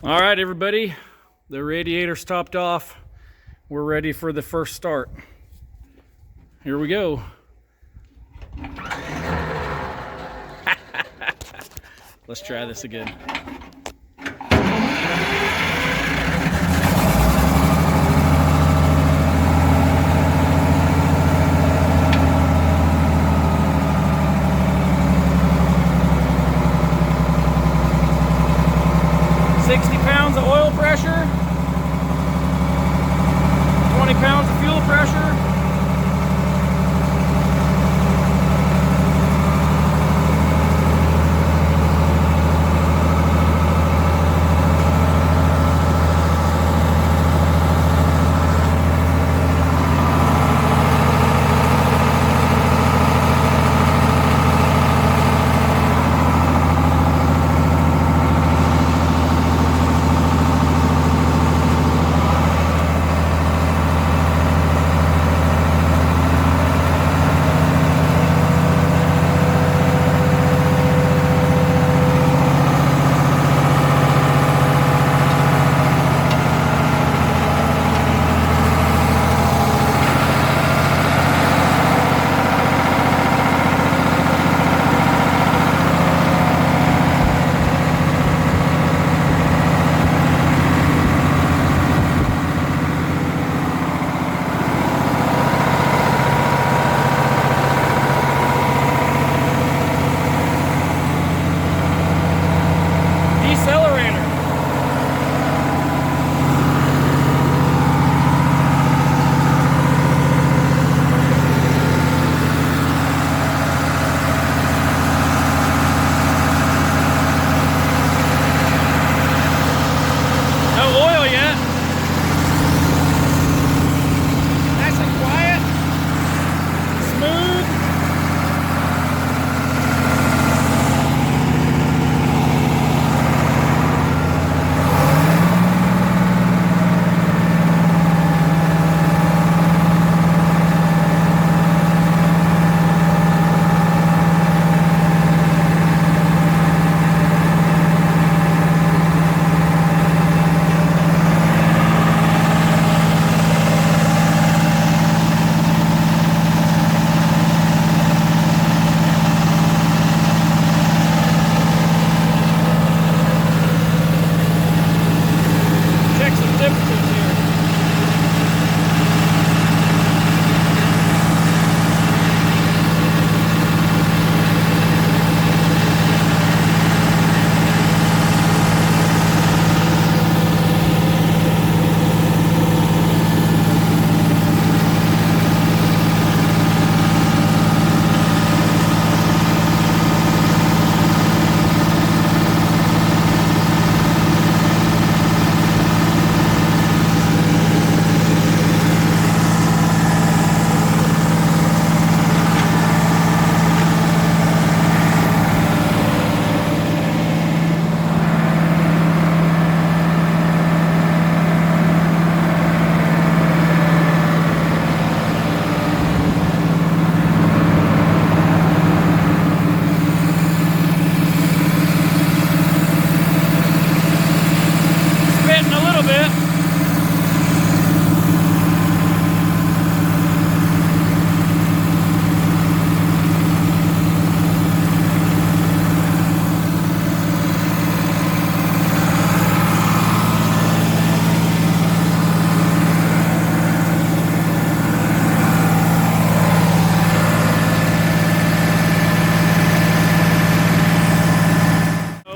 All right, everybody, the radiator's topped off. We're ready for the first start. Here we go. Let's try this again. £60 of oil pressure, 20 pounds of fuel pressure.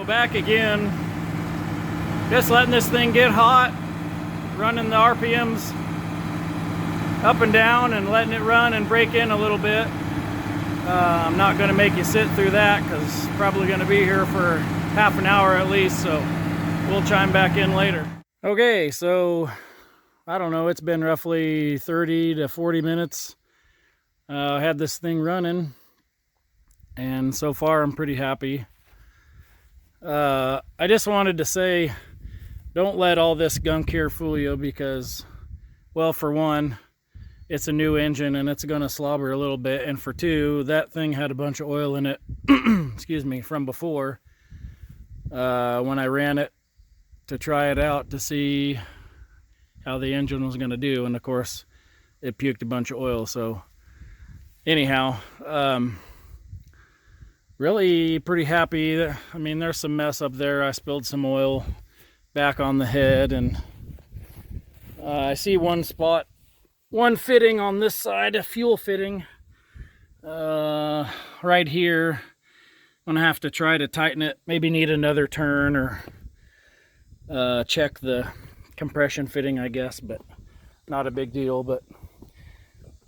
Back again, just letting this thing get hot, running the RPMs up and down and letting it run and break in a little bit. I'm not going to make you sit through that because probably going to be here for half an hour at least, so we'll chime back in later. Okay, so I don't know, it's been roughly 30 to 40 minutes. I had this thing running and so far I'm pretty happy. I just wanted to say, don't let all this gunk here fool you because, well, for one, it's a new engine and it's going to slobber a little bit. And for two, that thing had a bunch of oil in it, excuse me, from before when I ran it to try it out to see how the engine was going to do, and of course it puked a bunch of oil. So anyhow, really pretty happy. I mean, there's some mess up there. I spilled some oil back on the head, and I see one spot, one fitting on this side, a fuel fitting right here. I'm gonna have to try to tighten it, maybe need another turn, or check the compression fitting, I guess, but not a big deal. But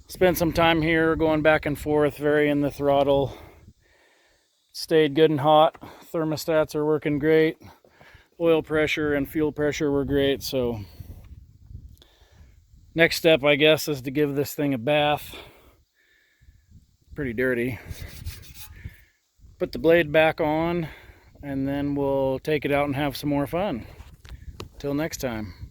spent some time here going back and forth, varying the throttle. Stayed good and hot. Thermostats are working great. Oil pressure and fuel pressure were great. So next step, I guess, is to give this thing a bath. Pretty dirty. Put the blade back on, and then we'll take it out and have some more fun. Till next time.